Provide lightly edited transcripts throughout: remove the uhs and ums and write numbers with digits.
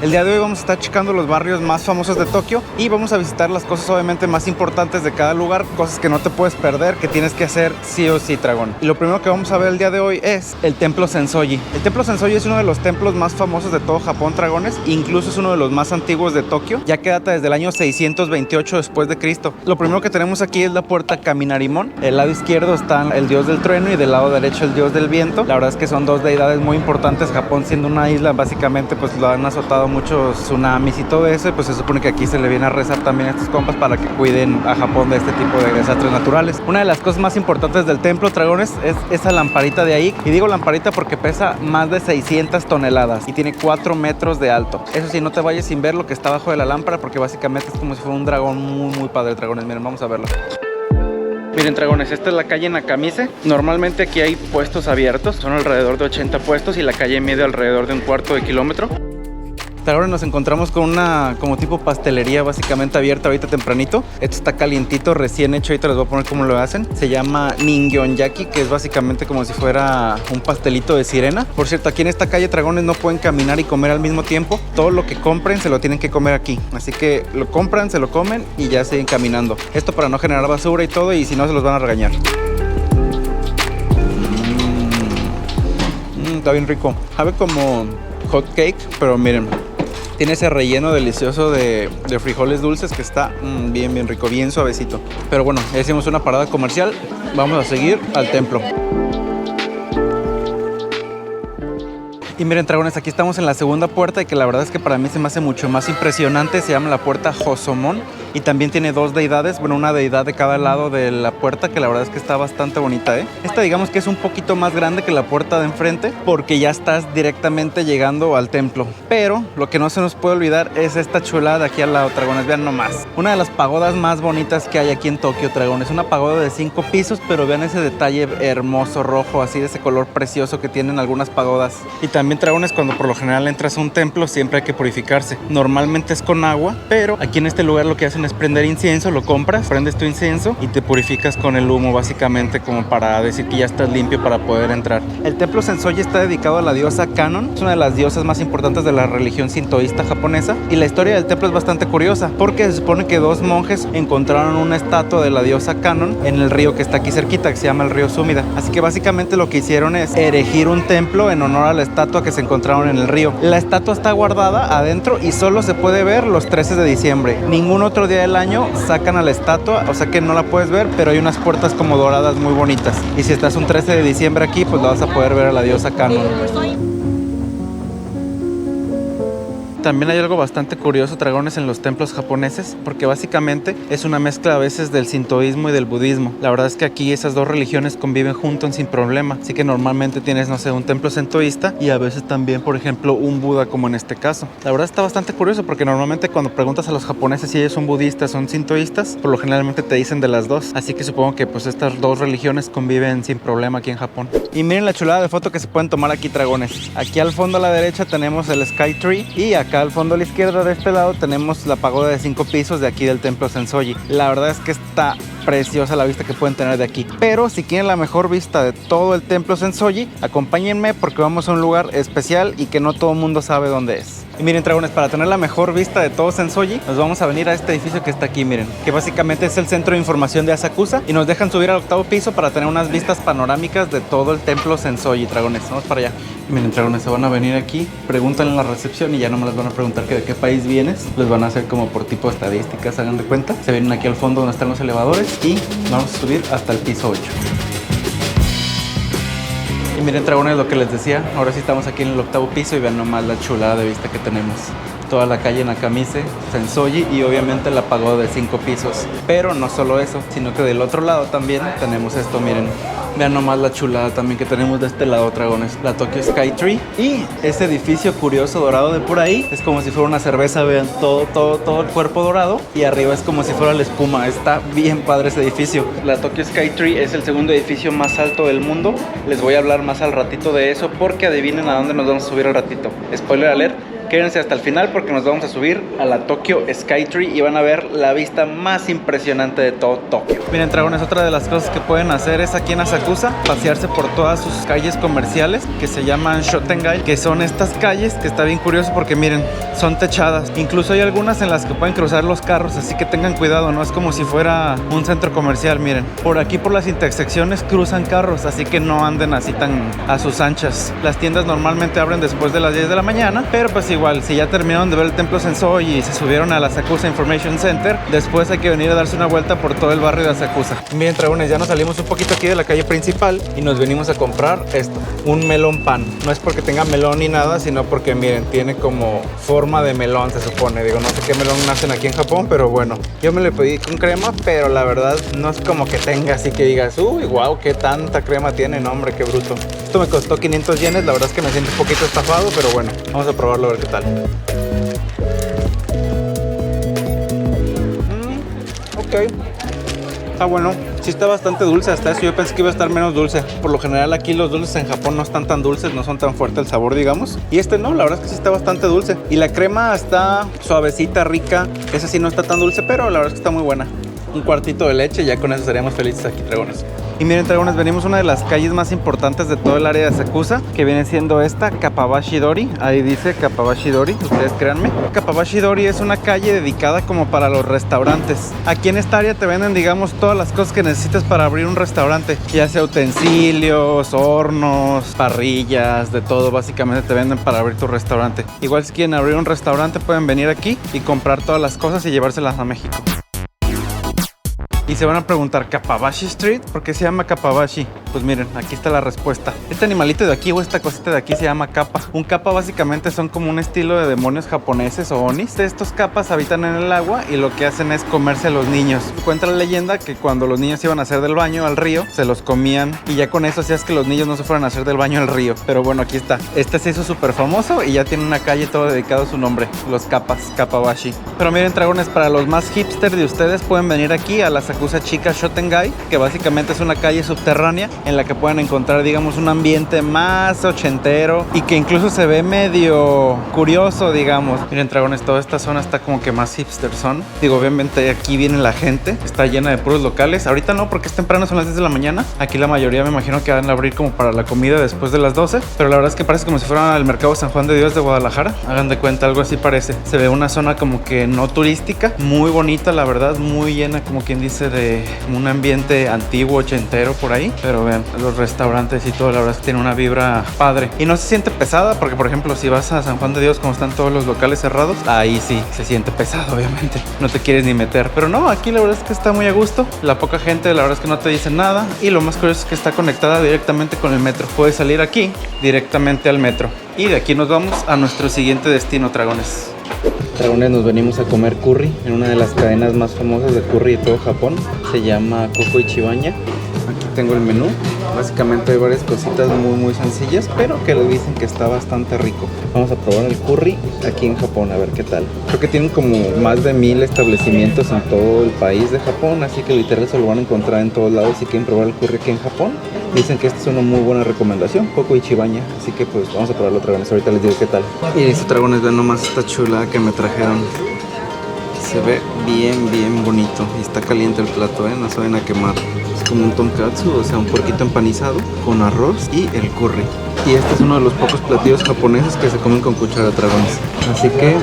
El día de hoy vamos a estar checando los barrios más famosos de Tokio y vamos a visitar las cosas obviamente más importantes de cada lugar, cosas que no te puedes perder, que tienes que hacer sí o sí, dragón. Y lo primero que vamos a ver el día de hoy es el templo Sensoji. El templo Sensoji es uno de los templos más famosos de todo Japón, dragones. Incluso es uno de los más antiguos de Tokio, ya que data desde el año 628 después de Cristo. Lo primero que tenemos aquí es la puerta Kaminarimon. El lado izquierdo está el dios del trueno y del lado derecho el dios del viento. La verdad es que son dos deidades muy importantes. Japón siendo una isla, básicamente pues lo han azotado muchos tsunamis y todo eso, y pues se supone que aquí se le viene a rezar también a estos compas para que cuiden a Japón de este tipo de desastres naturales. Una de las cosas más importantes del templo, dragones, es esa lamparita de ahí, y digo lamparita porque pesa más de 600 toneladas y tiene 4 metros de alto. Eso sí, no te vayas sin ver lo que está abajo de la lámpara, porque básicamente es como si fuera un dragón muy padre, dragones. Miren, vamos a verlo. Miren, dragones, esta es la calle Nakamise. Normalmente aquí hay puestos abiertos, son alrededor de 80 puestos, y la calle mide alrededor de un cuarto de kilómetro. Ahora nos encontramos con una como tipo pastelería básicamente abierta ahorita tempranito. Esto está calientito, recién hecho. Ahorita les voy a poner cómo lo hacen. Se llama Ningyonyaki, que es básicamente como si fuera un pastelito de sirena. Por cierto, aquí en esta calle, dragones, no pueden caminar y comer al mismo tiempo. Todo lo que compren se lo tienen que comer aquí. Así que lo compran, se lo comen y ya siguen caminando. Esto para no generar basura y todo, y si no se los van a regañar. Está bien rico. Sabe como hot cake, pero miren, tiene ese relleno delicioso de frijoles dulces que está bien rico, bien suavecito. Pero bueno, ya hicimos una parada comercial. Vamos a seguir al templo. Y miren, dragones, aquí estamos en la segunda puerta, y que la verdad es que para mí se me hace mucho más impresionante. Se llama la puerta Hosomon, y también tiene dos deidades, bueno, una deidad de cada lado de la puerta, que la verdad es que está bastante bonita, ¿eh? Esta digamos que es un poquito más grande que la puerta de enfrente, porque ya estás directamente llegando al templo. Pero lo que no se nos puede olvidar es esta chulada de aquí al lado, dragones. Vean nomás, una de las pagodas más bonitas que hay aquí en Tokio, dragones. Una pagoda de 5 pisos, pero vean ese detalle hermoso rojo, así de ese color precioso que tienen algunas pagodas. Y también, dragones, cuando por lo general entras a un templo siempre hay que purificarse. Normalmente es con agua, pero aquí en este lugar lo que hacen es prender incienso. Lo compras, prendes tu incienso y te purificas con el humo, básicamente como para decir que ya estás limpio para poder entrar. El templo Sensoji está dedicado a la diosa Kannon. Es una de las diosas más importantes de la religión sintoísta japonesa, y la historia del templo es bastante curiosa porque se supone que dos monjes encontraron una estatua de la diosa Kannon en el río que está aquí cerquita, que se llama el río Sumida. Así que básicamente lo que hicieron es erigir un templo en honor a la estatua que se encontraron en el río. La estatua está guardada adentro y solo se puede ver los 13 de diciembre. Ningún otro día del año sacan a la estatua, o sea que no la puedes ver, pero hay unas puertas como doradas muy bonitas. Y si estás un 13 de diciembre aquí, pues la vas a poder ver a la diosa Kannon. También hay algo bastante curioso, dragones, en los templos japoneses, porque básicamente es una mezcla a veces del sintoísmo y del budismo. La verdad es que aquí esas dos religiones conviven juntos sin problema, así que normalmente tienes, no sé, un templo sintoísta y a veces también, por ejemplo, un Buda, como en este caso. La verdad está bastante curioso porque normalmente cuando preguntas a los japoneses si ellos son budistas o son sintoístas, por lo generalmente te dicen de las dos, así que supongo que pues estas dos religiones conviven sin problema aquí en Japón. Y miren la chulada de foto que se pueden tomar aquí, dragones. Aquí al fondo a la derecha tenemos el Sky Tree, y acá al fondo a la izquierda de este lado tenemos la pagoda de 5 pisos de aquí del templo Sensoji. La verdad es que está preciosa la vista que pueden tener de aquí. Pero si quieren la mejor vista de todo el templo Sensoji, acompáñenme porque vamos a un lugar especial y que no todo el mundo sabe dónde es. Y miren, dragones, para tener la mejor vista de todo Sensoji, nos vamos a venir a este edificio que está aquí, miren, que básicamente es el centro de información de Asakusa, y nos dejan subir al 8º piso para tener unas vistas panorámicas de todo el templo Sensoji, dragones. Vamos para allá. Y miren, dragones, se van a venir aquí, preguntan en la recepción y ya no me les van a preguntar que de qué país vienes, les van a hacer como por tipo de estadísticas, hagan de cuenta. Se vienen aquí al fondo donde están los elevadores y vamos a subir hasta el piso 8. Y miren, dragones, lo que les decía, ahora sí estamos aquí en el 8º piso y vean nomás la chulada de vista que tenemos. Toda la calle Nakamise, Sensoji y obviamente la pagoda de 5 pisos. Pero no solo eso, sino que del otro lado también tenemos esto, miren. Vean nomás la chulada también que tenemos de este lado, dragones. La Tokyo Sky Tree. Y ese edificio curioso dorado de por ahí es como si fuera una cerveza, vean, todo el cuerpo dorado. Y arriba es como si fuera la espuma. Está bien padre ese edificio. La Tokyo Sky Tree es el segundo edificio más alto del mundo. Les voy a hablar más al ratito de eso porque adivinen a dónde nos vamos a subir al ratito. Spoiler alert. Quédense hasta el final porque nos vamos a subir a la Tokyo Skytree y van a ver la vista más impresionante de todo Tokio. Miren, dragones, otra de las cosas que pueden hacer es aquí en Asakusa pasearse por todas sus calles comerciales que se llaman Shotengai, que son estas calles que está bien curioso porque miren, son techadas. Incluso hay algunas en las que pueden cruzar los carros, así que tengan cuidado, no es como si fuera un centro comercial. Miren, por aquí por las intersecciones cruzan carros, así que no anden así tan a sus anchas. Las tiendas normalmente abren después de las 10 de la mañana, pero pues igual, si ya terminaron de ver el templo Sensoi y se subieron a la Asakusa Information Center, después hay que venir a darse una vuelta por todo el barrio de Asakusa. Miren, dragones, ya nos salimos un poquito aquí de la calle principal y nos venimos a comprar esto, un melón pan. No es porque tenga melón ni nada, sino porque miren, tiene como forma de melón, se supone. Digo, no sé qué melón nacen aquí en Japón, pero bueno, yo me lo pedí con crema, pero la verdad no es como que tenga así que digas, uy, wow, qué tanta crema tiene, no, hombre, qué bruto. Esto me costó 500 yenes, la verdad es que me siento un poquito estafado, pero bueno, vamos a probarlo a ver qué tal. Ok, está bueno. Sí está bastante dulce, hasta eso yo pensé que iba a estar menos dulce. Por lo general aquí los dulces en Japón no están tan dulces, no son tan fuerte el sabor, digamos. Y este no, la verdad es que sí está bastante dulce. Y la crema está suavecita, rica. Esa sí no está tan dulce, pero la verdad es que está muy buena. Un cuartito de leche, ya con eso estaríamos felices aquí, dragones. Y miren, dragones, venimos a una de las calles más importantes de todo el área de Asakusa, que viene siendo esta, Kappabashi-dori. Ahí dice Kappabashi-dori, ustedes créanme. Kappabashi-dori es una calle dedicada como para los restaurantes. Aquí en esta área te venden, digamos, todas las cosas que necesitas para abrir un restaurante, ya sea utensilios, hornos, parrillas, de todo, básicamente te venden para abrir tu restaurante. Igual si quieren abrir un restaurante pueden venir aquí y comprar todas las cosas y llevárselas a México. Y se van a preguntar, ¿Kappabashi Street? ¿Por qué se llama Kappabashi? Pues miren, aquí está la respuesta. Este animalito de aquí o esta cosita de aquí se llama kappa. Un kappa básicamente son como un estilo de demonios japoneses o onis. Estos kappas habitan en el agua y lo que hacen es comerse a los niños. Cuenta la leyenda que cuando los niños iban a hacer del baño al río, se los comían y ya con eso hacías que los niños no se fueran a hacer del baño al río. Pero bueno, aquí está. Este se hizo súper famoso y ya tiene una calle todo dedicado a su nombre. Los kappas, Kappabashi. Pero miren, dragones, para los más hipster de ustedes pueden venir aquí a la Asakusa Chika Shotengai, que básicamente es una calle subterránea en la que pueden encontrar, digamos, un ambiente más ochentero y que incluso se ve medio curioso, digamos. Miren, dragones, toda esta zona está como que más hipster son. Digo, obviamente aquí viene la gente, está llena de puros locales. Ahorita no, porque es temprano, son las 10 de la mañana. Aquí la mayoría me imagino que van a abrir como para la comida después de las 12, pero la verdad es que parece como si fuera al mercado San Juan de Dios de Guadalajara. Hagan de cuenta, algo así parece. Se ve una zona como que no turística, muy bonita, la verdad, muy llena, como quien dice, de un ambiente antiguo, ochentero por ahí. Pero vean, los restaurantes y todo, la verdad es que tiene una vibra padre. Y no se siente pesada, porque por ejemplo, si vas a San Juan de Dios, como están todos los locales cerrados, ahí sí se siente pesado, obviamente. No te quieres ni meter. Pero no, aquí la verdad es que está muy a gusto. La poca gente, la verdad es que no te dice nada. Y lo más curioso es que está conectada directamente con el metro. Puedes salir aquí directamente al metro. Y de aquí nos vamos a nuestro siguiente destino, dragones. Dragones, nos venimos a comer curry en una de las cadenas más famosas de curry de todo Japón. Se llama Koko Ichibanya. Aquí tengo el menú. Básicamente hay varias cositas muy sencillas, pero que le dicen que está bastante rico. Vamos a probar el curry aquí en Japón, a ver qué tal. Creo que tienen como más de 1000 establecimientos en todo el país de Japón, así que literal se lo van a encontrar en todos lados si quieren probar el curry aquí en Japón. Dicen que esta es una muy buena recomendación, Koko Ichibanya, así que pues vamos a probarlo, dragones. Ahorita les digo qué tal. Y estos dragones, ven nomás esta chulada que me trajeron. Se ve bien bonito y está caliente el plato, no se vayan a quemar. Es como un tonkatsu, o sea, un puerquito empanizado con arroz y el curry. Y este es uno de los pocos platillos japoneses que se comen con cuchara, dragones. Así que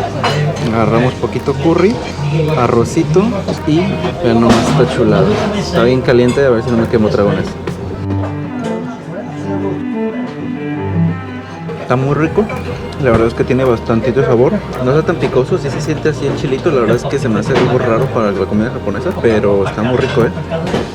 agarramos poquito curry, arrocito y vean nomás esta chulada. Está bien caliente, a ver si no me quemo, dragones. Está muy rico, la verdad es que tiene bastantito sabor. No está tan picoso, sí se siente así el chilito. La verdad es que se me hace algo raro para la comida japonesa, pero está muy rico,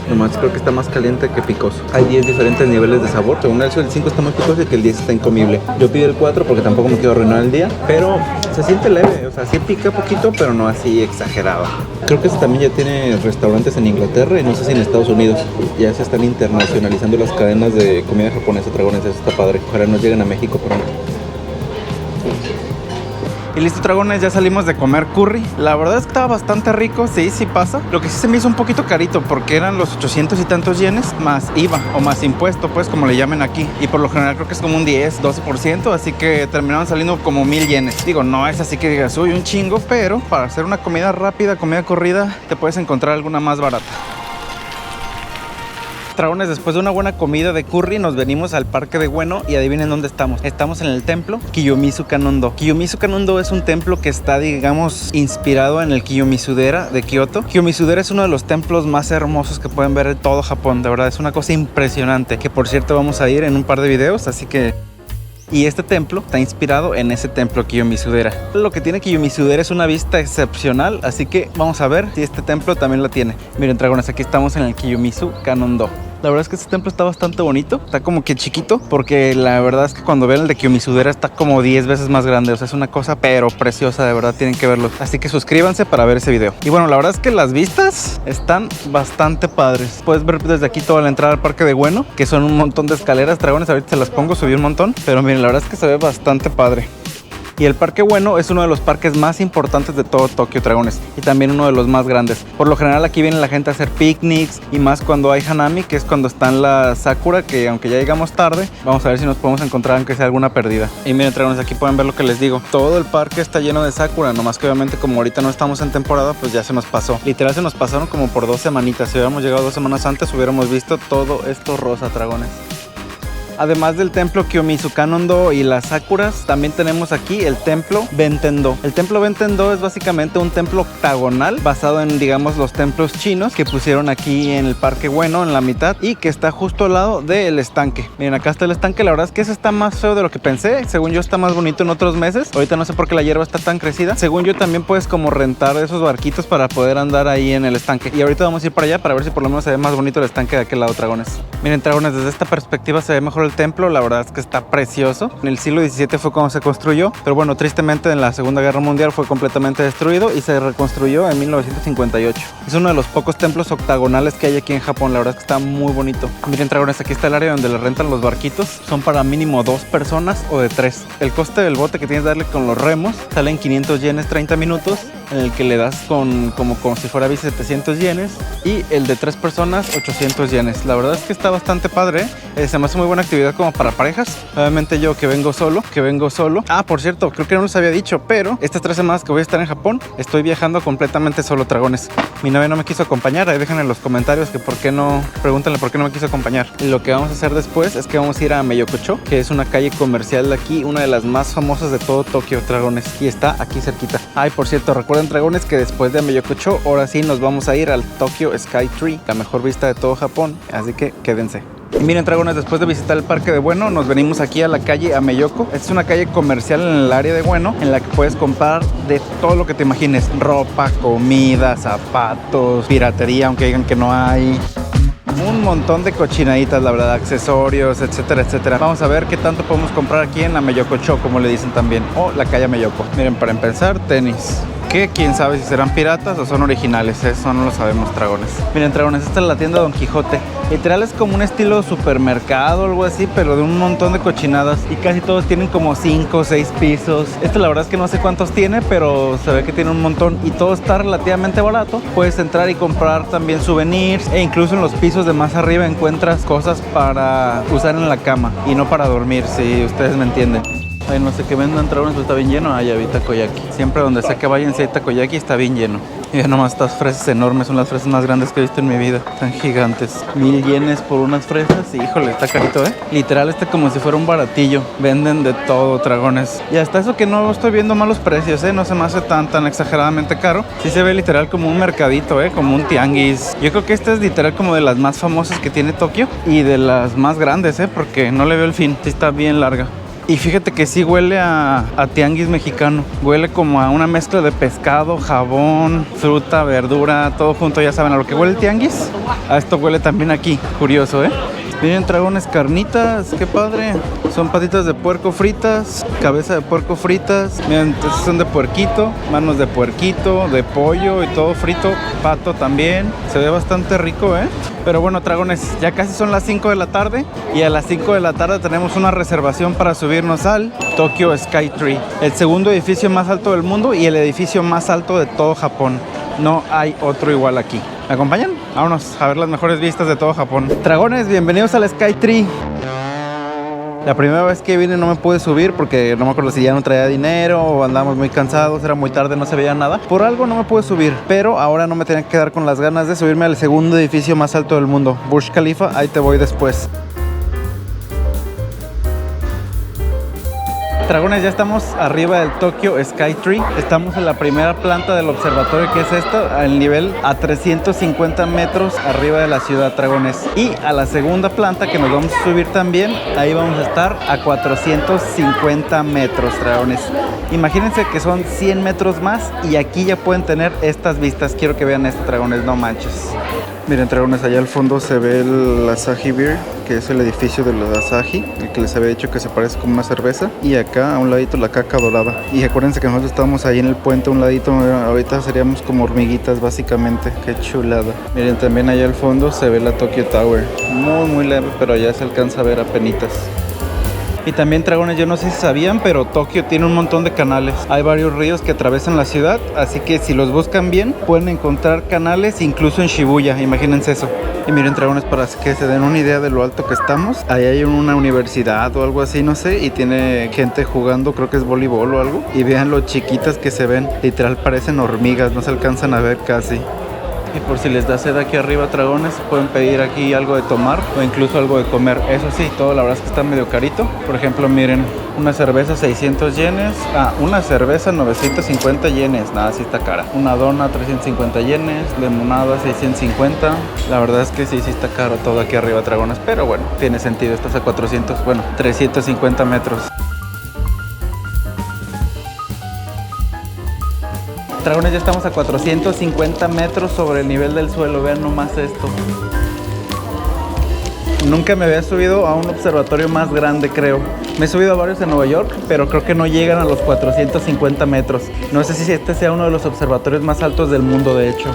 Nomás creo que está más caliente que picoso. Hay 10 diferentes niveles de sabor. Según el 5 está muy picoso y que el 10 está incomible. Yo pido el 4 porque tampoco me quiero arruinar el día, pero se siente leve, o sea, sí pica poquito, pero no así exagerado. Creo que también ya tiene restaurantes en Inglaterra y no sé si en Estados Unidos. Ya se están internacionalizando las cadenas de comida japonesa, dragones. Eso está padre. Ojalá nos lleguen a México pronto. Y Y listo, dragones, ya salimos de comer curry. La verdad es que estaba bastante rico, sí pasa. Lo que sí se me hizo un poquito carito porque eran los 800 y tantos yenes más IVA o más impuesto, pues como le llamen aquí. Y por lo general creo que es como un 10-12%, así que terminaron saliendo como 1000 yenes. Digo, no es así que digas, uy, un chingo, pero para hacer una comida rápida, comida corrida, te puedes encontrar alguna más barata. Dragones, después de una buena comida de curry nos venimos al Parque de Ueno y adivinen dónde estamos. Estamos en el templo Kiyomizu Kannon-do. Kiyomizu Kannon-do es un templo que está, digamos, inspirado en el Kiyomizu-dera de Kioto. Kiyomizu-dera es uno de los templos más hermosos que pueden ver en todo Japón. De verdad, es una cosa impresionante, que por cierto vamos a ir en un par de videos, así que... Y este templo está inspirado en ese templo Kiyomizu-dera. Lo que tiene Kiyomizu-dera es una vista excepcional, así que vamos a ver si este templo también la tiene. Miren, dragones, aquí estamos en el Kiyomizu Kannon-do. La verdad es que este templo está bastante bonito, está como que chiquito, porque la verdad es que cuando ven el de Kiyomizu-dera está como 10 veces más grande, o sea, es una cosa pero preciosa, de verdad tienen que verlo. Así que suscríbanse para ver ese video. Y bueno, la verdad es que las vistas están bastante padres. Puedes ver desde aquí toda la entrada al Parque de Ueno, que son un montón de escaleras, dragones, ahorita se las pongo, subí un montón, pero miren, la verdad es que se ve bastante padre. Y el Parque Ueno es uno de los parques más importantes de todo Tokio, dragones, y también uno de los más grandes. Por lo general aquí viene la gente a hacer picnics y más cuando hay Hanami, que es cuando están las Sakura, que aunque ya llegamos tarde, vamos a ver si nos podemos encontrar aunque sea alguna perdida. Y miren, dragones, aquí pueden ver lo que les digo. Todo el parque está lleno de Sakura, nomás que obviamente como ahorita no estamos en temporada, pues ya se nos pasó. Literal se nos pasaron como por 2 semanitas. Si hubiéramos llegado 2 semanas antes, hubiéramos visto todo esto rosa, dragones. Además del templo Kiyomizu Kannon-do y las sakuras, también tenemos aquí el templo Benten-do. El templo Benten-do es básicamente un templo octagonal basado en, digamos, los templos chinos que pusieron aquí en el Parque Ueno, en la mitad, y que está justo al lado del estanque. Miren, acá está el estanque. La verdad es que ese está más feo de lo que pensé. Según yo está más bonito en otros meses. Ahorita no sé por qué la hierba está tan crecida. Según yo también puedes como rentar esos barquitos para poder andar ahí en el estanque. Y ahorita vamos a ir para allá para ver si por lo menos se ve más bonito el estanque de aquel lado, dragones. Miren, dragones, desde esta perspectiva se ve mejor el templo. La verdad es que está precioso. En el siglo XVII fue cuando se construyó, pero bueno, tristemente en la Segunda Guerra Mundial fue completamente destruido y se reconstruyó en 1958. Es uno de los pocos templos octagonales que hay aquí en Japón. La verdad es que está muy bonito. Miren, dragones, aquí está el área donde le rentan los barquitos. Son para mínimo 2 personas o de 3. El coste del bote que tienes que darle con los remos sale en 500 yenes 30 minutos, en el que le das como si fuera 700 yenes, y el de 3 personas 800 yenes. La verdad es que está bastante padre, se me hace muy buena actividad como para parejas. Obviamente yo que vengo solo. Ah, por cierto, creo que no les había dicho, pero estas 3 semanas que voy a estar en Japón estoy viajando completamente solo, dragones. Mi novia no me quiso acompañar, ahí dejen en los comentarios que por qué no, pregúntenle por qué no me quiso acompañar. Y lo que vamos a hacer después es que vamos a ir a Meyokocho, que es una calle comercial de aquí, una de las más famosas de todo Tokio, dragones, y está aquí cerquita. Ay, por cierto, recuerden, dragones, que después de Meyokocho, ahora sí nos vamos a ir al Tokyo Sky Tree, la mejor vista de todo Japón, así que quédense. Y miren, dragones, después de visitar el Parque de Ueno, nos venimos aquí a la calle Ameyoko. Es una calle comercial en el área de Ueno, en la que puedes comprar de todo lo que te imagines: ropa, comida, zapatos, piratería, aunque digan que no hay. Un montón de cochinaditas, la verdad, accesorios, etcétera, etcétera. Vamos a ver qué tanto podemos comprar aquí en Ameyokocho, como le dicen también, o la calle Ameyoko. Miren, para empezar, tenis, que quién sabe si serán piratas o son originales, eso no lo sabemos, dragones. Miren, dragones, esta es la tienda Don Quijote. Literal es como un estilo supermercado o algo así, pero de un montón de cochinadas, y casi todos tienen como 5 o 6 pisos. Este la verdad es que no sé cuántos tiene, pero se ve que tiene un montón y todo está relativamente barato. Puedes entrar y comprar también souvenirs, e incluso en los pisos de más arriba encuentras cosas para usar en la cama y no para dormir, si ustedes me entienden. Ay, no sé qué vendan, dragones, pero está bien lleno. Ah, ya vi takoyaki. Siempre donde sea que vayan, si hay takoyaki, está bien lleno. Y ya nomás estas fresas enormes, son las fresas más grandes que he visto en mi vida. Están gigantes. 1000 yenes por unas fresas. Híjole, está carito, ¿eh? Literal, como si fuera un baratillo. Venden de todo, dragones. Y hasta eso que no estoy viendo malos precios, ¿eh? No se me hace tan exageradamente caro. Sí se ve literal como un mercadito, ¿eh? Como un tianguis. Yo creo que esta es literal como de las más famosas que tiene Tokio y de las más grandes, ¿eh? Porque no le veo el fin. Sí está bien larga. Y fíjate que sí huele a tianguis mexicano. Huele como a una mezcla de pescado, jabón, fruta, verdura, todo junto, ya saben, a lo que huele el tianguis. A esto huele también aquí. Curioso, ¿eh? Miren, dragones, carnitas, qué padre. Son patitas de puerco fritas, cabeza de puerco fritas. Miren, estos son de puerquito, manos de puerquito, de pollo y todo frito. Pato también. Se ve bastante rico, ¿eh? Pero bueno, dragones, ya casi son las 5 de la tarde. Y a las 5 de la tarde tenemos una reservación para subirnos al Tokyo Skytree, el segundo edificio más alto del mundo y el edificio más alto de todo Japón. No hay otro igual aquí. ¿Me acompañan? Vámonos a ver las mejores vistas de todo Japón. Dragones, bienvenidos al Skytree. La primera vez que vine no me pude subir porque no me acuerdo si ya no traía dinero o andábamos muy cansados, era muy tarde, no se veía nada. Por algo no me pude subir, pero ahora no me tenía que quedar con las ganas de subirme al segundo edificio más alto del mundo, Burj Khalifa. Ahí te voy después. Dragones, ya estamos arriba del Tokyo Skytree. Estamos en la primera planta del observatorio, que es esto, al nivel a 350 metros arriba de la ciudad, dragones. Y a la segunda planta, que nos vamos a subir también, ahí vamos a estar a 450 metros, dragones. Imagínense que son 100 metros más y aquí ya pueden tener estas vistas. Quiero que vean esto, dragones, no manches. Miren, dragones, allá al fondo se ve el Asahi Beer, que es el edificio de la Asahi, el que les había dicho que se parece como una cerveza. Y acá a un ladito la caca dorada. Y acuérdense que nosotros estábamos ahí en el puente a un ladito, ahorita seríamos como hormiguitas básicamente. Qué chulada. Miren, también allá al fondo se ve la Tokyo Tower. Muy leve, pero ya se alcanza a ver apenitas. Y también, dragones, yo no sé si sabían, pero Tokio tiene un montón de canales. Hay varios ríos que atraviesan la ciudad, así que si los buscan bien, pueden encontrar canales incluso en Shibuya, imagínense eso. Y miren, dragones, para que se den una idea de lo alto que estamos, ahí hay una universidad o algo así, no sé, y tiene gente jugando, creo que es voleibol o algo. Y vean lo chiquitas que se ven, literal parecen hormigas, no se alcanzan a ver casi. Y por si les da sed aquí arriba, dragones, pueden pedir aquí algo de tomar o incluso algo de comer. Eso sí, todo la verdad es que está medio carito. Por ejemplo, miren, una cerveza 600 yenes. Una cerveza 950 yenes. Nada, sí está cara. Una dona 350 yenes. Limonada 650. La verdad es que sí está caro todo aquí arriba, dragones. Pero bueno, tiene sentido. Estás a 350 metros. Dragones, ya estamos a 450 metros sobre el nivel del suelo. Vean nomás esto. Nunca me había subido a un observatorio más grande, creo. Me he subido a varios en Nueva York, pero creo que no llegan a los 450 metros. No sé si este sea uno de los observatorios más altos del mundo, de hecho.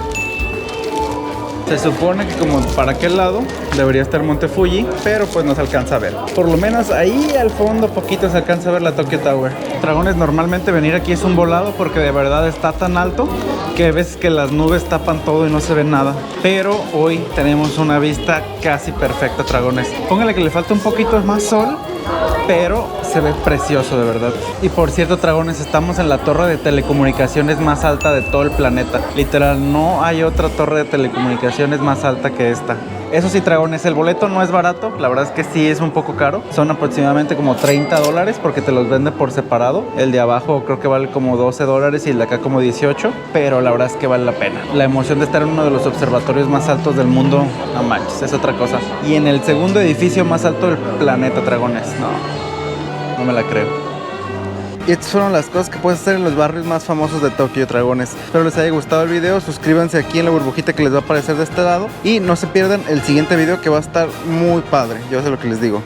Se supone que como para aquel lado debería estar Monte Fuji, pero pues no se alcanza a ver. Por lo menos ahí al fondo poquito se alcanza a ver la Tokyo Tower. Dragones, normalmente venir aquí es un volado porque de verdad está tan alto que ves que las nubes tapan todo y no se ve nada. Pero hoy tenemos una vista casi perfecta, dragones. Póngale que le falta un poquito más sol, pero se ve precioso de verdad. Y por cierto, dragones, estamos en la torre de telecomunicaciones más alta de todo el planeta. Literal, no hay otra torre de telecomunicaciones más alta que esta. Eso sí, dragones, el boleto no es barato. La verdad es que sí es un poco caro. Son aproximadamente como $30 porque te los vende por separado. El de abajo creo que vale como $12 y el de acá como 18. Pero la verdad es que vale la pena. La emoción de estar en uno de los observatorios más altos del mundo, no manches, es otra cosa. Y en el segundo edificio más alto del planeta, dragones. No me la creo. Y estas fueron las cosas que puedes hacer en los barrios más famosos de Tokio, dragones. Espero les haya gustado el video. Suscríbanse aquí en la burbujita que les va a aparecer de este lado. Y no se pierdan el siguiente video, que va a estar muy padre. Yo sé lo que les digo.